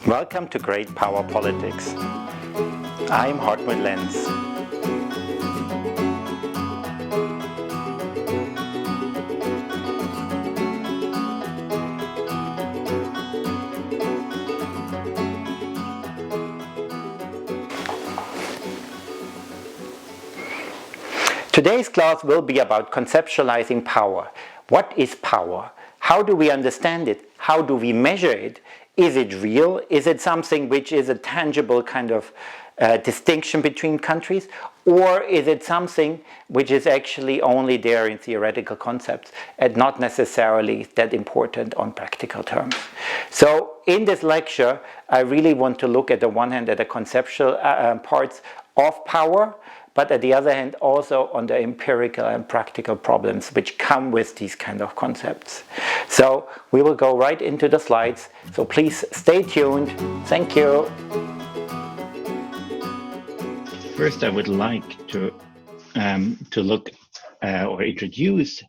Welcome to Great Power Politics. I'm Hartmut Lenz. Today's class will be about conceptualizing power. What is power? How do we understand it? How do we measure it? Is it real? Is it something which is a tangible kind of distinction between countries? Or is it something which is actually only there in theoretical concepts and not necessarily that important on practical terms? So in this lecture, I really want to look at the one hand at the conceptual parts of power, but at the other hand also on the empirical and practical problems which come with these kind of concepts. So we will go right into the slides, so please stay tuned. Thank you. First, I would like to look or introduce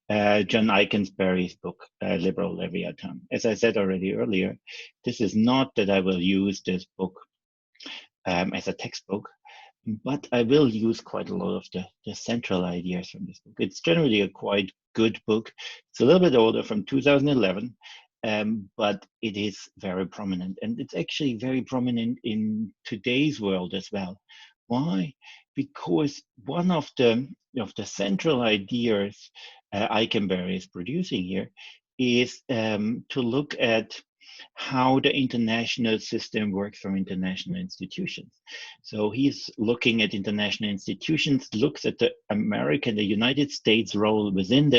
John Ikenberry's book, Liberal Leviathan. As I said already earlier, this is not that I will use this book as a textbook, but I will use quite a lot of the central ideas from this book. It's generally a quite good book. It's a little bit older, from 2011, but it is very prominent. And it's actually very prominent in today's world as well. Why? Because one of the central ideas Ikenberry is producing here is to look at how the international system works from international institutions. So he's looking at international institutions, looks at the United States role within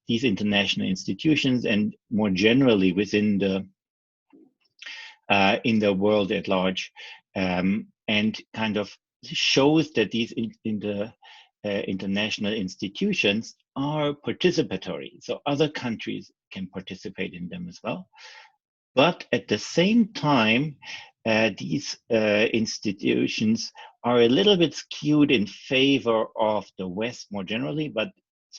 these international institutions, and more generally within in the world at large, and kind of shows that these international institutions are participatory. So other countries can participate in them as well. But at the same time, these institutions are a little bit skewed in favor of the West more generally, but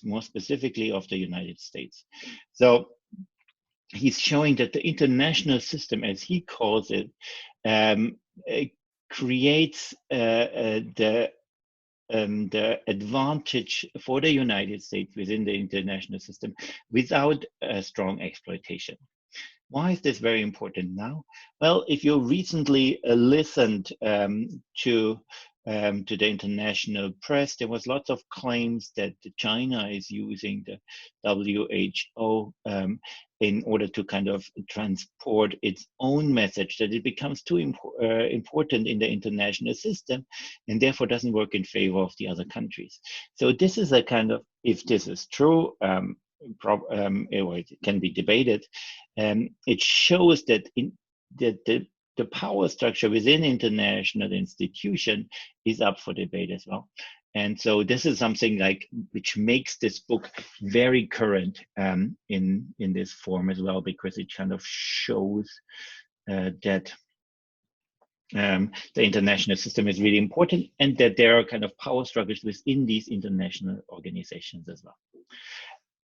more specifically of the United States. So he's showing that the international system, as he calls it, creates the advantage for the United States within the international system without a strong exploitation. Why is this very important now? Well, if you recently listened to the international press, there was lots of claims that China is using the WHO in order to kind of transport its own message, that it becomes too important in the international system and therefore doesn't work in favor of the other countries. So this is a kind of, if this is true, it can be debated. It shows that the power structure within international institution is up for debate as well. And so this is something which makes this book very current in this form as well, because it kind of shows that the international system is really important and that there are kind of power struggles within these international organizations as well.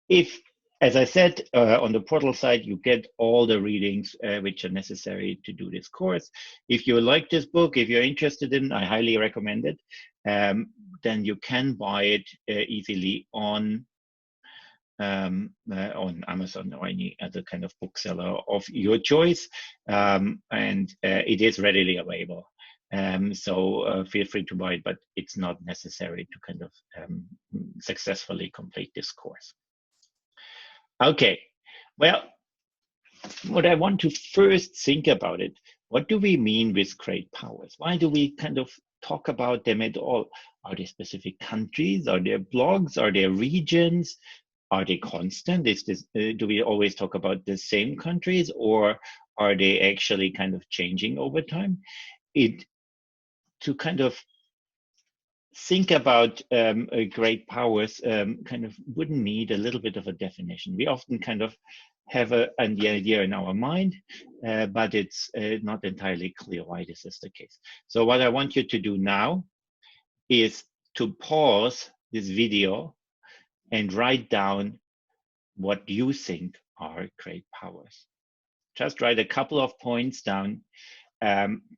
If, as I said, on the portal site, you get all the readings which are necessary to do this course. If you like this book, if you're interested in it, I highly recommend it. Then you can buy it easily on Amazon or any other kind of bookseller of your choice, and it is readily available. So feel free to buy it, but it's not necessary to kind of successfully complete this course. Okay, well, what I want to first think about it, what do we mean with great powers? Why do we kind of talk about them at all? Are they specific countries? Are they blocks? Are they regions? Are they constant? Do we always talk about the same countries, or are they actually kind of changing over time? To kind of think about great powers kind of would need a little bit of a definition. We often kind of have an idea in our mind, but it's not entirely clear why this is the case. So what I want you to do now is to pause this video and write down what you think are great powers. just write a couple of points down.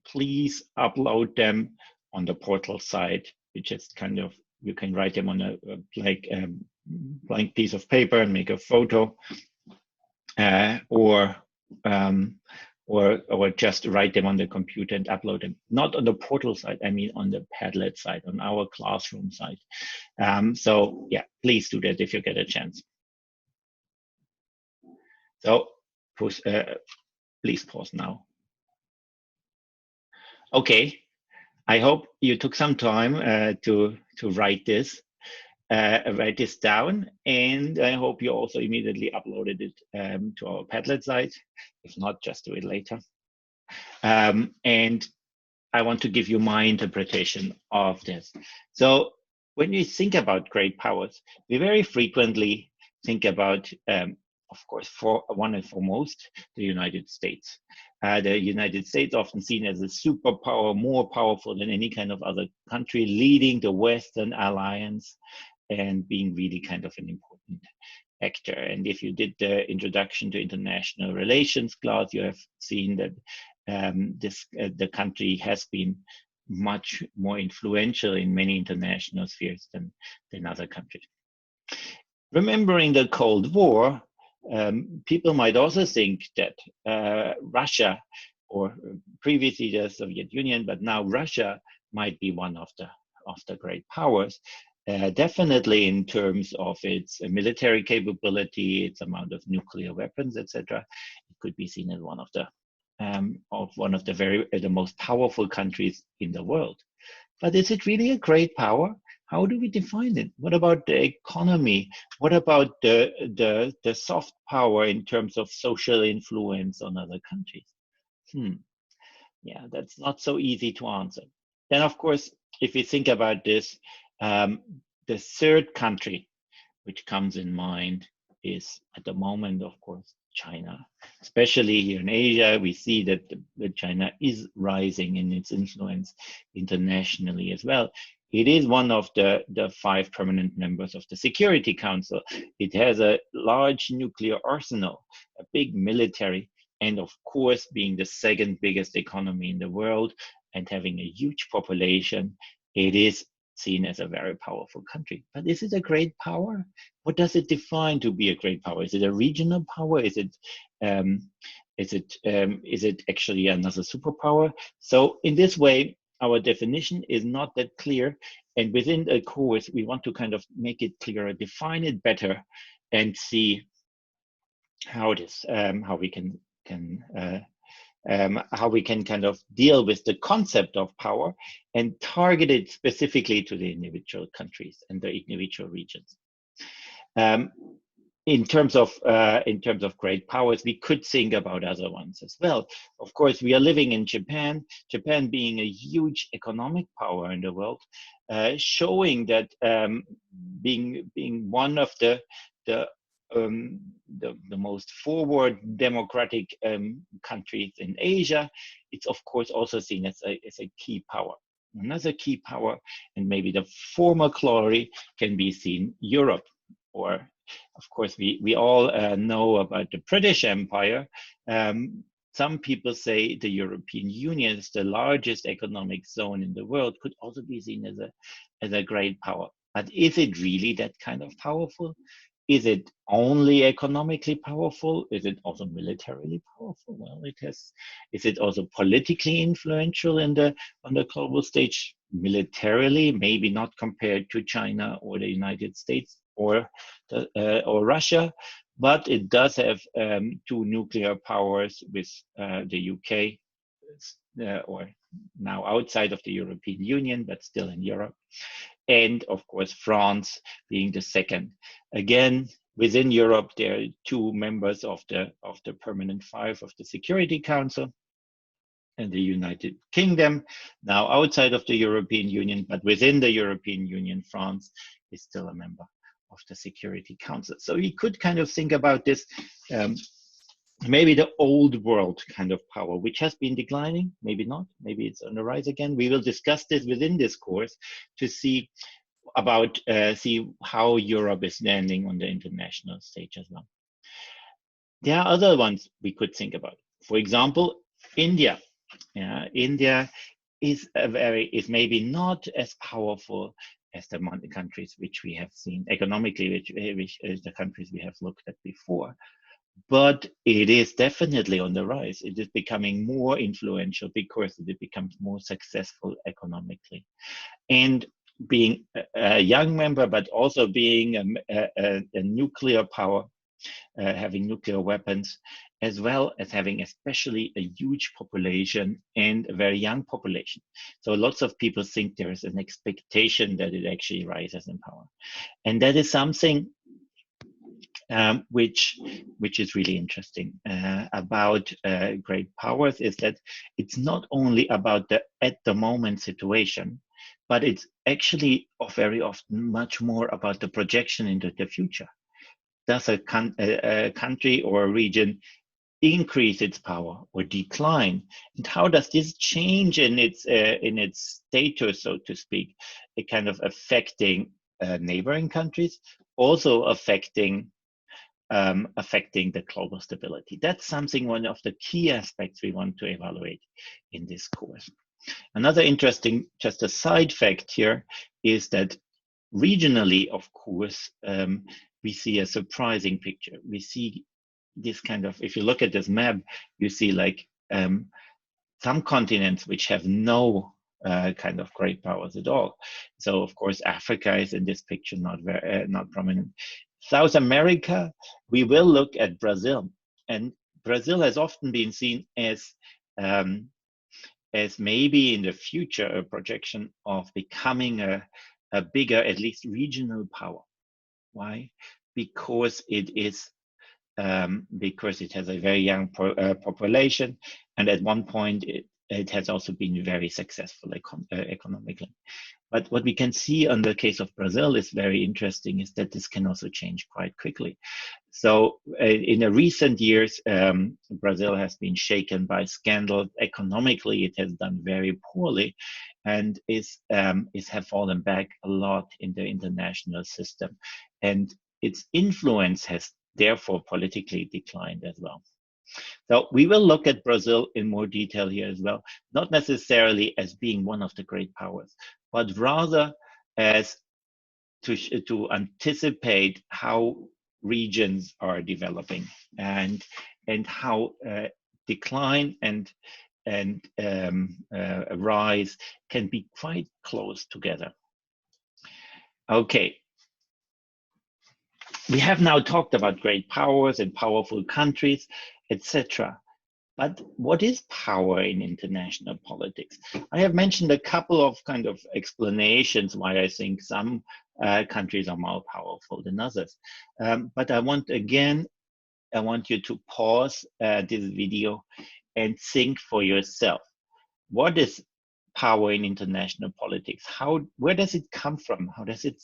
Please upload them on the portal site, which is kind of, you can write them on a blank piece of paper and make a photo, or just write them on the computer and upload them. Not on the portal site, I mean on the Padlet site, on our classroom site. So yeah, please do that if you get a chance. So please pause now. Okay, I hope you took some time to write this down, and I hope you also immediately uploaded it to our Padlet site. If not, just do it later. And I want to give you my interpretation of this. So when we think about great powers, we very frequently think about, of course, for one and foremost, the United States. The United States often seen as a superpower, more powerful than any kind of other country, leading the Western alliance and being really kind of an important actor. And if you did the introduction to international relations class, you have seen that the country has been much more influential in many international spheres than other countries. Remembering the Cold War, people might also think that Russia, or previously the Soviet Union, but now Russia might be one of the great powers. Definitely in terms of its military capability, its amount of nuclear weapons, etc., it could be seen as one of the the most powerful countries in the world. But is it really a great power? How do we define it? What about the economy? What about the soft power in terms of social influence on other countries? Yeah, that's not so easy to answer. Then, of course, if you think about this, the third country which comes in mind is, at the moment, of course, China. Especially here in Asia, we see that China is rising in its influence internationally as well. It is one of the 5 permanent members of the Security Council. It has a large nuclear arsenal, a big military, and of course, being the second biggest economy in the world and having a huge population, it is seen as a very powerful country. But is it a great power? What does it define to be a great power? Is it a regional power? Is it actually another superpower? So in this way, our definition is not that clear. And within the course, we want to kind of make it clearer, define it better, and see how it is, how we can kind of deal with the concept of power and target it specifically to the individual countries and the individual regions. In terms of great powers, we could think about other ones as well. Of course, we are living in Japan. Japan being a huge economic power in the world, showing that being one of the most forward democratic countries in Asia, it's of course also seen as a key power. Another key power, and maybe the former glory, can be seen Europe, or of course we all know about the British Empire. Some people say the European Union is the largest economic zone in the world, could also be seen as a great power. But is it really that kind of powerful? Is it only economically powerful? Is it also militarily powerful? Well, is it also politically influential on the global stage? Militarily, maybe not compared to China or the United States or Russia, but it does have 2 nuclear powers with the UK, or now outside of the European Union, but still in Europe. And of course, France being the second. Again, within Europe, there are 2 members of the permanent 5 of the Security Council, and the United Kingdom, now outside of the European Union, but within the European Union, France is still a member of the Security Council. So we could kind of think about this, maybe the old world kind of power, which has been declining, maybe not, maybe it's on the rise again. We will discuss this within this course to see how Europe is standing on the international stage as well. There are other ones we could think about. For example, India. Yeah, India is maybe not as powerful as the countries which we have seen economically, which is the countries we have looked at before. But it is definitely on the rise. It is becoming more influential because it becomes more successful economically. And being a young member, but also being a nuclear power, having nuclear weapons, as well as having especially a huge population and a very young population. So lots of people think there is an expectation that it actually rises in power. And that is something which is really interesting about great powers, is that it's not only about the at the moment situation, but it's actually very often much more about the projection into the future. Does a country or a region increase its power or decline, and how does this change in its status, so to speak, it kind of affecting neighboring countries, also affecting the global stability. That's one of the key aspects we want to evaluate in this course. Another interesting, just a side fact here, is that regionally, of course, we see a surprising picture. We see this kind of, if you look at this map, you see like some continents which have no kind of great powers at all. So of course, Africa is in this picture not prominent. South America, we will look at Brazil, and Brazil has often been seen as maybe in the future a projection of becoming a bigger, at least regional power. Why? Because it has a very young population, and at one point it has also been very successful economically. But what we can see on the case of Brazil is very interesting, is that this can also change quite quickly. So in the recent years, Brazil has been shaken by scandal. Economically, it has done very poorly, and have fallen back a lot in the international system. And its influence has therefore politically declined as well. So we will look at Brazil in more detail here as well, not necessarily as being one of the great powers, but rather as to anticipate how regions are developing, and how decline and rise can be quite close together. Okay. We have now talked about great powers and powerful countries, etc. But what is power in international politics? I have mentioned a couple of kind of explanations why I think some countries are more powerful than others. But I want you to pause this video and think for yourself. What is power in international politics? Where does it come from? How does it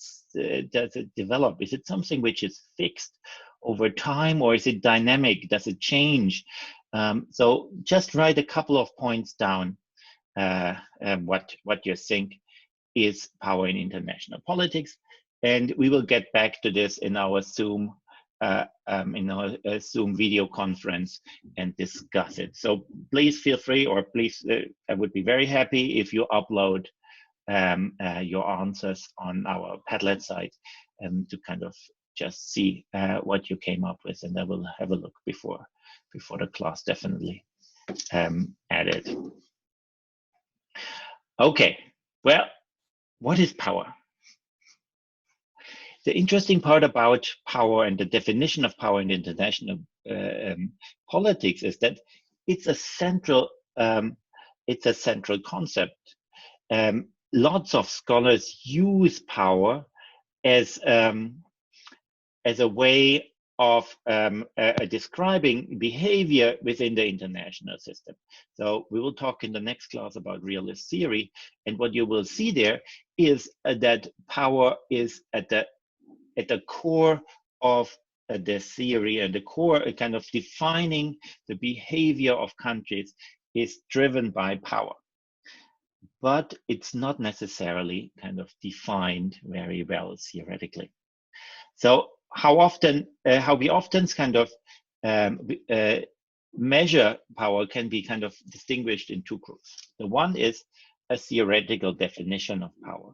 develop? Is it something which is fixed over time, or is it dynamic? Does it change? So just write a couple of points down, what you think is power in international politics, and we will get back to this in our Zoom Zoom video conference and discuss it. So please feel free, or please, I would be very happy if you upload your answers on our Padlet site to kind of just see what you came up with, and I will have a look before the class, definitely at it. Okay, well, what is power? The interesting part about power and the definition of power in international politics is that it's a central concept. Lots of scholars use power as a way of describing behavior within the international system. So we will talk in the next class about realist theory, and what you will see there is that power is at the core of the theory, and the core kind of defining the behavior of countries is driven by power. But it's not necessarily kind of defined very well theoretically. So how we often kind of measure power can be kind of distinguished in two groups. The one is a theoretical definition of power.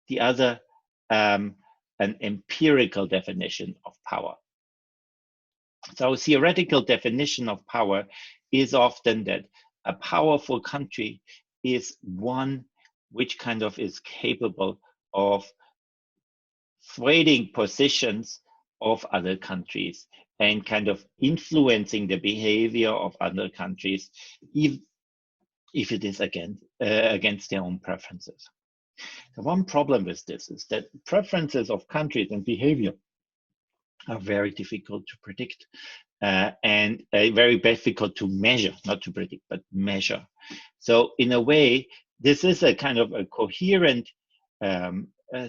The other, an empirical definition of power. So theoretical definition of power is often that a powerful country is one which kind of is capable of swaying positions of other countries and kind of influencing the behavior of other countries if it is against their own preferences. The one problem with this is that preferences of countries and behavior are very difficult to predict and very difficult to measure, not to predict, but measure. So in a way, this is a kind of a coherent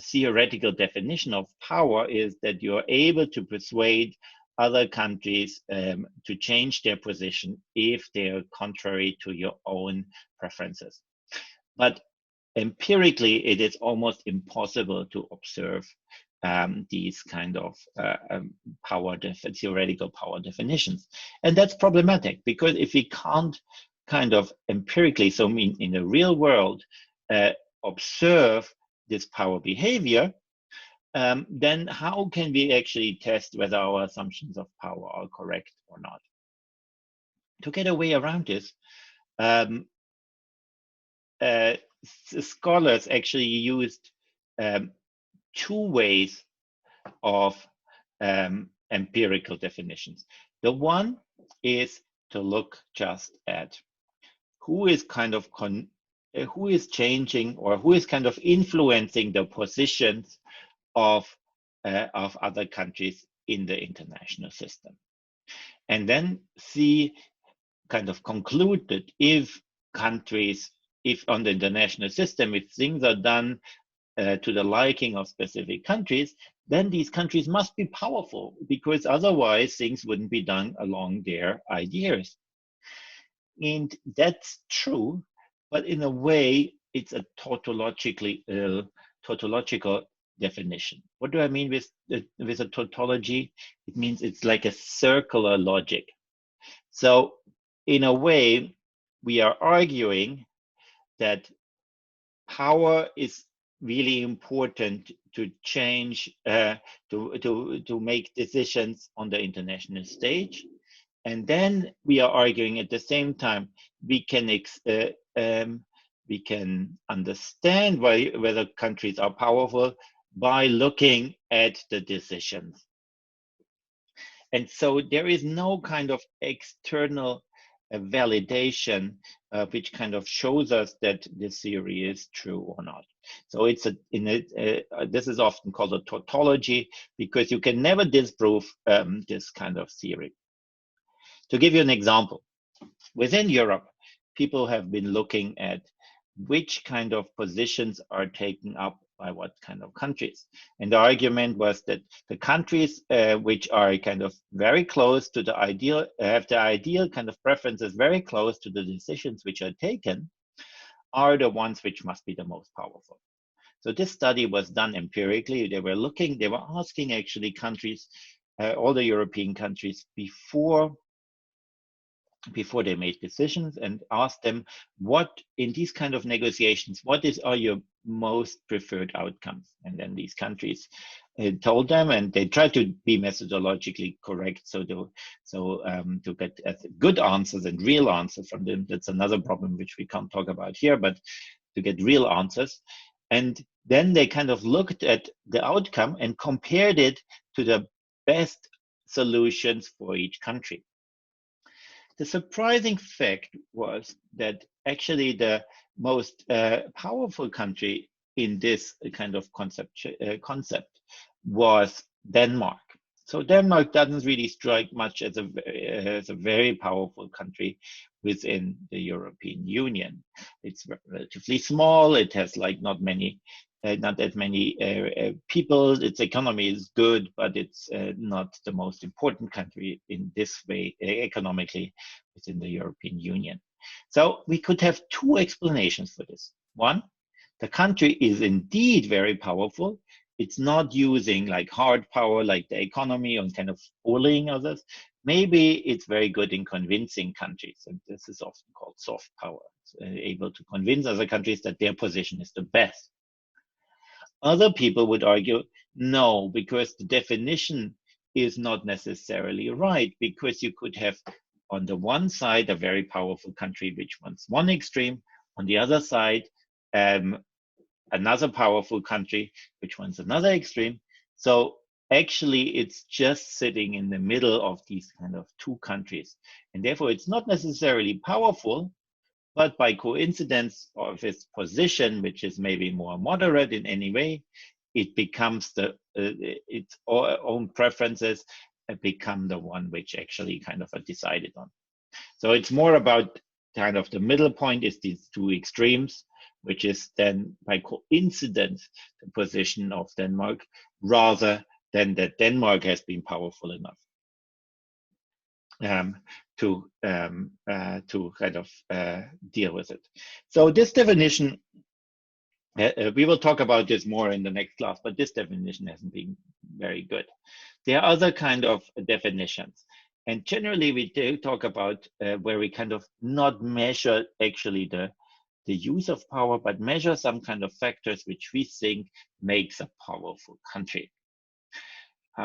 theoretical definition of power, is that you're able to persuade other countries to change their position if they're contrary to your own preferences. But empirically, it is almost impossible to observe these kind of theoretical power definitions. And that's problematic, because if we can't kind of empirically, so mean in the real world, observe this power behavior, then how can we actually test whether our assumptions of power are correct or not? To get a way around this, scholars actually used two ways of empirical definitions. The one is to look just at who is kind of who is changing, or who is kind of influencing the positions of other countries in the international system, and then see, kind of conclude that if countries, if on the international system, if things are done to the liking of specific countries, then these countries must be powerful, because otherwise things wouldn't be done along their ideas. And that's true, but in a way, it's a tautological definition. What do I mean with a tautology? It means it's like a circular logic. So in a way, we are arguing that power is really important to change, to make decisions on the international stage. And then we are arguing at the same time, we can understand whether countries are powerful by looking at the decisions. And so there is no kind of external validation which kind of shows us that this theory is true or not. So it's this is often called a tautology, because you can never disprove this kind of theory. To give you an example, within Europe, people have been looking at which kind of positions are taken up by what kind of countries. And the argument was that the countries which are kind of very close to the ideal, have the ideal kind of preferences very close to the decisions which are taken, are the ones which must be the most powerful. So this study was done empirically. They were asking actually countries, all the European countries, before they made decisions, and asked them, what in these kind of negotiations, are your most preferred outcomes? And then these countries told them, and they tried to be methodologically correct, so to get good answers and real answers from them. That's another problem which we can't talk about here, but to get real answers. And then they kind of looked at the outcome and compared it to the best solutions for each country. The surprising fact was that actually the most powerful country in this kind of concept was Denmark. So Denmark doesn't really strike much as a very powerful country within the European Union. It's relatively small. It has like not that many people. Its economy is good, but it's not the most important country in this way economically within the European Union. So we could have two explanations for this. One, the country is indeed very powerful. It's not using like hard power, like the economy, and kind of bullying others. maybe it's very good in convincing countries, and this is often called soft power, able to convince other countries that their position is the best. Other people would argue, no, because the definition is not necessarily right, because you could have on the one side a very powerful country which wants one extreme, on the other side another powerful country which wants another extreme. So actually it's just sitting in the middle of these kind of two countries, and therefore it's not necessarily powerful, but by coincidence of its position, which is maybe more moderate in any way, it becomes its own preferences become the one which actually kind of are decided on. So it's more about kind of the middle point is these two extremes, which is then by coincidence the position of Denmark, rather than that Denmark has been powerful enough to kind of deal with it. So this definition, we will talk about this more in the next class, but this definition hasn't been very good. There are other kind of definitions, and generally we do talk about where we kind of not measure actually the use of power, but measure some kind of factors which we think makes a powerful country.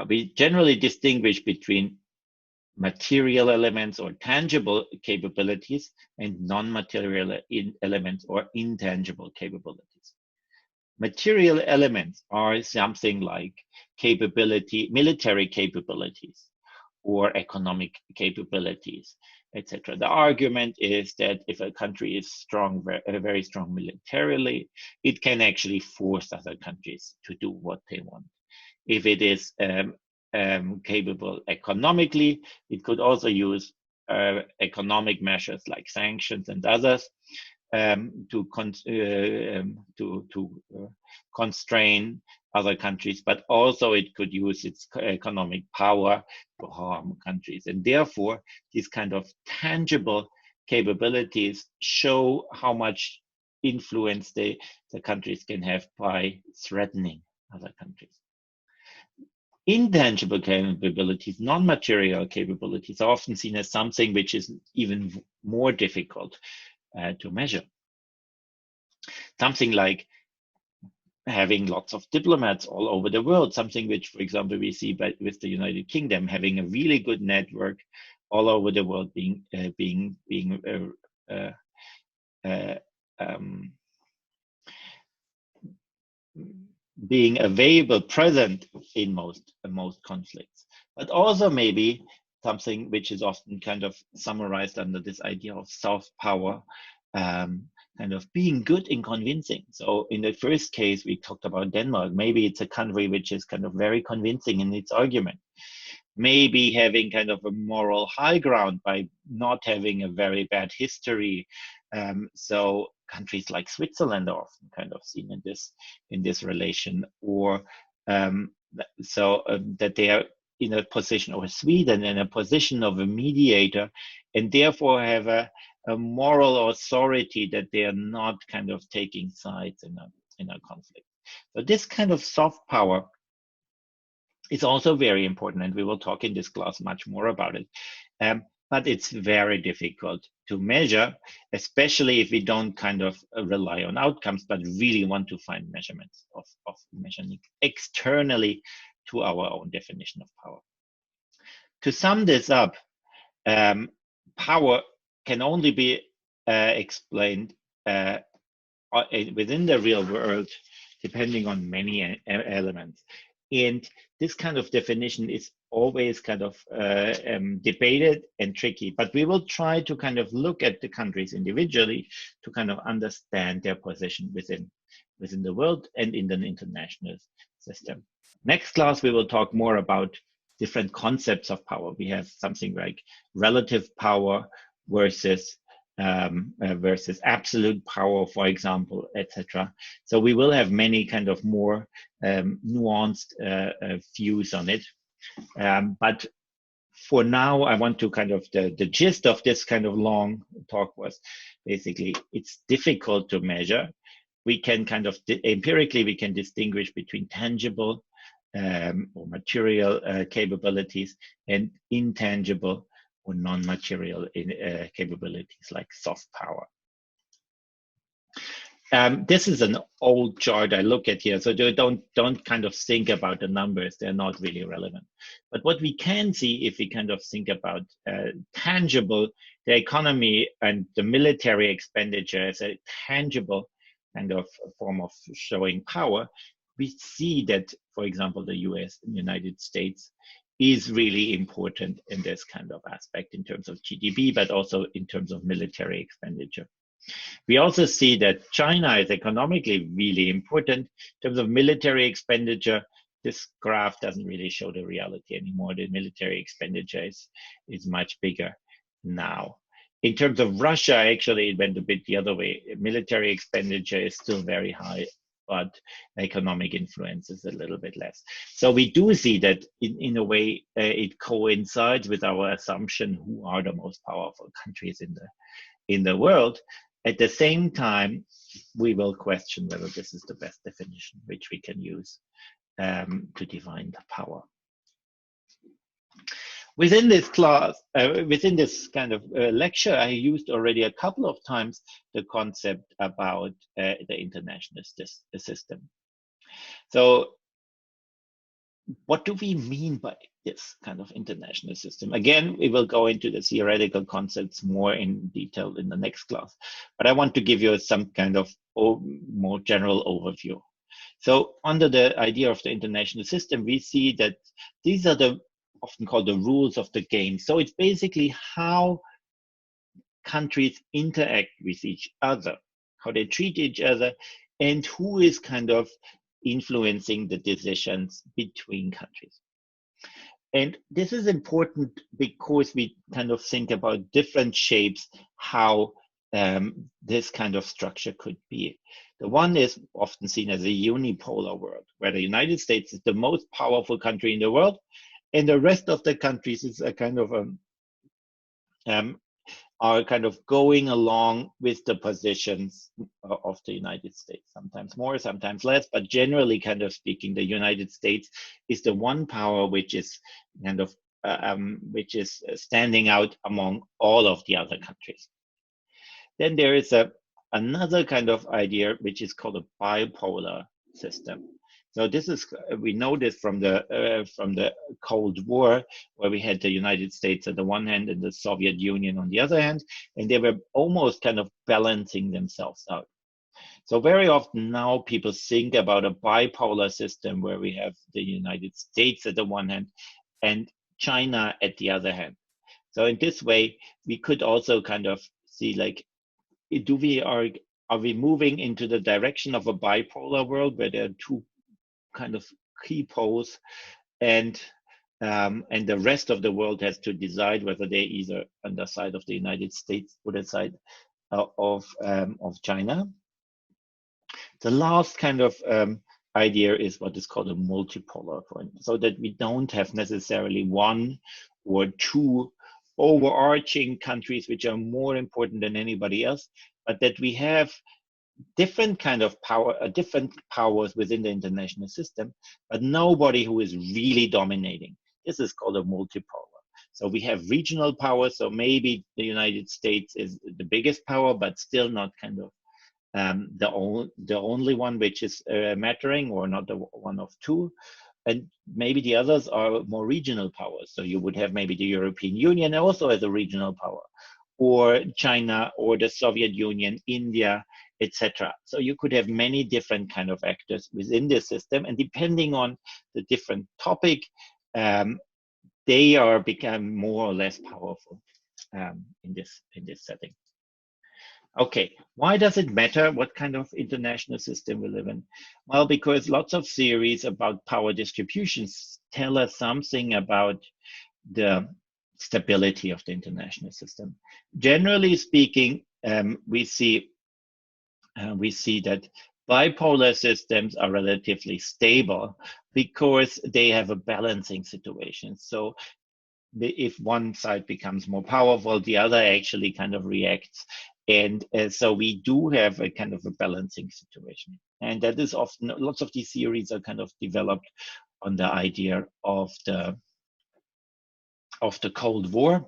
We generally distinguish between material elements or tangible capabilities and non-material elements or intangible capabilities. Material elements are something like military capabilities or economic capabilities, etc. The argument is that if a country is strong, very strong militarily, it can actually force other countries to do what they want. If it is capable economically, it could also use economic measures like sanctions and others to constrain other countries, but also it could use its economic power to harm countries. And therefore, these kind of tangible capabilities show how much influence the countries can have by threatening other countries. Intangible capabilities, non-material capabilities, are often seen as something which is even more difficult to measure. Something like having lots of diplomats all over the world, something which, for example, we see with the United Kingdom, having a really good network all over the world, being available, present in most conflicts. But also maybe something which is often kind of summarized under this idea of soft power, kind of being good in convincing. So in the first case, we talked about Denmark. Maybe it's a country which is kind of very convincing in its argument. Maybe having kind of a moral high ground by not having a very bad history. So countries like Switzerland are often kind of seen in this relation, or that they are in a position, or Sweden in a position of a mediator, and therefore have a moral authority that they are not kind of taking sides in a conflict. So this kind of soft power is also very important, and we will talk in this class much more about it. But it's very difficult to measure, especially if we don't kind of rely on outcomes, but really want to find measurements of measuring externally to our own definition of power. To sum this up, power can only be explained within the real world, depending on many elements. And this kind of definition is always kind of debated and tricky, but we will try to kind of look at the countries individually to kind of understand their position within the world and in the international system. Next class, we will talk more about different concepts of power. We have something like relative power versus absolute power, for example, etc. So we will have many kind of more nuanced views on it. But for now, I want to kind of, the gist of this kind of long talk was basically it's difficult to measure. We can kind of, empirically, we can distinguish between tangible or material capabilities, and intangible or non-material capabilities like soft power. This is an old chart I look at here, so don't kind of think about the numbers; they're not really relevant. But what we can see, if we kind of think about tangible, the economy and the military expenditure as a tangible kind of form of showing power, we see that, for example, the US, United States, is really important in this kind of aspect in terms of GDP, but also in terms of military expenditure. We also see that China is economically really important in terms of military expenditure. This graph doesn't really show the reality anymore. The military expenditure is much bigger now. In terms of Russia, actually, it went a bit the other way. Military expenditure is still very high, but economic influence is a little bit less. So we do see that in a way, it coincides with our assumption who are the most powerful countries in the world. At the same time, we will question whether this is the best definition which we can use to define the power. Within this class, within this kind of lecture, I used already a couple of times the concept about the international system. So what do we mean by this kind of international system? Again, we will go into the theoretical concepts more in detail in the next class, but I want to give you some kind of more general overview. So under the idea of the international system, we see that these are the often called the rules of the game. So it's basically how countries interact with each other, how they treat each other, and who is kind of influencing the decisions between countries. And this is important because we kind of think about different shapes, how this kind of structure could be. The one is often seen as a unipolar world, where the United States is the most powerful country in the world, and the rest of the countries is a kind of are kind of going along with the positions of the United States, sometimes more, sometimes less, but generally kind of speaking, the United States is the one power which is kind of which is standing out among all of the other countries. Then there is another kind of idea which is called a bipolar system. So this is, we know this from the Cold War, where we had the United States on the one hand and the Soviet Union on the other hand, and they were almost kind of balancing themselves out. So very often now people think about a bipolar system where we have the United States at the one hand and China at the other hand. So in this way, we could also kind of see, like, are we moving into the direction of a bipolar world where there are two kind of key poles, and the rest of the world has to decide whether they're either on the side of the United States or the side of China. The last kind of idea is what is called a multipolar point, so that we don't have necessarily one or two overarching countries which are more important than anybody else, but that we have different kind of power, different powers within the international system, but nobody who is really dominating. This is called a multipolar. So we have regional power. So maybe the United States is the biggest power, but still not kind of the only one which is mattering, or not the one of two. And maybe the others are more regional powers. So you would have maybe the European Union also as a regional power, or China, or the Soviet Union, India, etc. So you could have many different kind of actors within this system, and depending on the different topic, they are become more or less powerful in this setting. Okay, why does it matter what kind of international system we live in? Well, because lots of theories about power distributions tell us something about the stability of the international system. Generally speaking, we see that bipolar systems are relatively stable because they have a balancing situation. So if one side becomes more powerful, the other actually kind of reacts. And so we do have a kind of a balancing situation. And that is often, lots of these theories are kind of developed on the idea of the Cold War.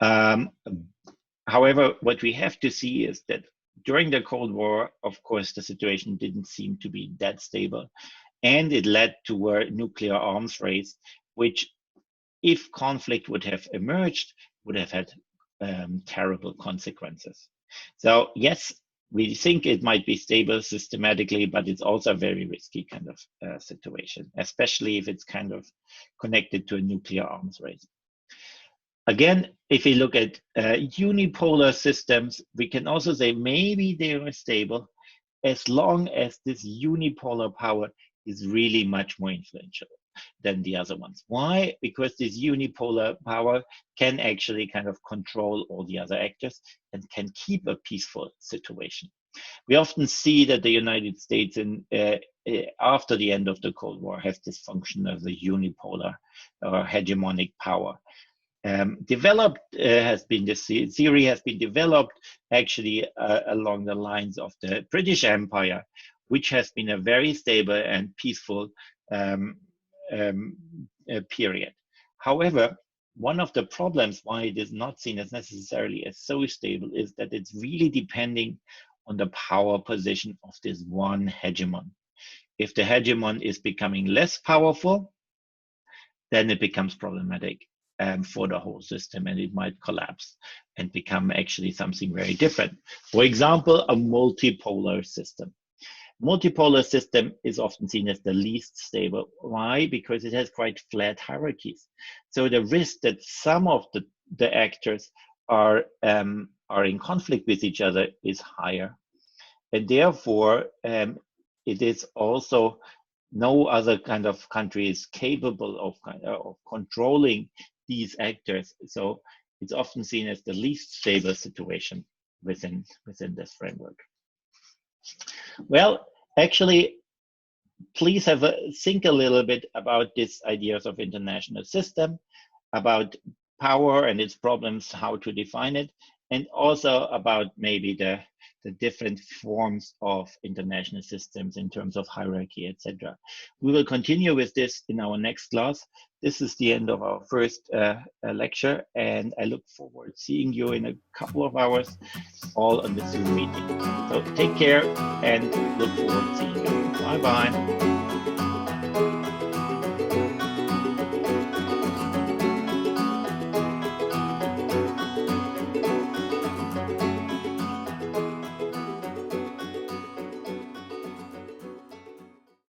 However, what we have to see is that during the Cold War, of course, the situation didn't seem to be that stable, and it led to a nuclear arms race, which, if conflict would have emerged, would have had terrible consequences. So yes, we think it might be stable systematically, but it's also a very risky kind of situation, especially if it's kind of connected to a nuclear arms race. Again, if we look at unipolar systems, we can also say maybe they are stable as long as this unipolar power is really much more influential than the other ones. Why? Because this unipolar power can actually kind of control all the other actors and can keep a peaceful situation. We often see that the United States, after the end of the Cold War, has this function of the unipolar or hegemonic power. This theory has been developed actually along the lines of the British Empire, which has been a very stable and peaceful period. However, one of the problems why it is not seen as necessarily as so stable is that it's really depending on the power position of this one hegemon. If the hegemon is becoming less powerful, then it becomes problematic for the whole system, and it might collapse and become actually something very different. For example, a multipolar system. Multipolar system is often seen as the least stable. Why? Because it has quite flat hierarchies. So the risk that some of the actors are in conflict with each other is higher. And therefore, it is also no other kind of country is capable of controlling these actors. So it's often seen as the least stable situation within this framework. Well, actually, please think a little bit about these ideas of international system, about power and its problems, how to define it, and also about maybe the different forms of international systems in terms of hierarchy, etc. We will continue with this in our next class. This is the end of our first lecture, and I look forward to seeing you in a couple of hours, all on the Zoom meeting. So take care and look forward to seeing you. Bye-bye.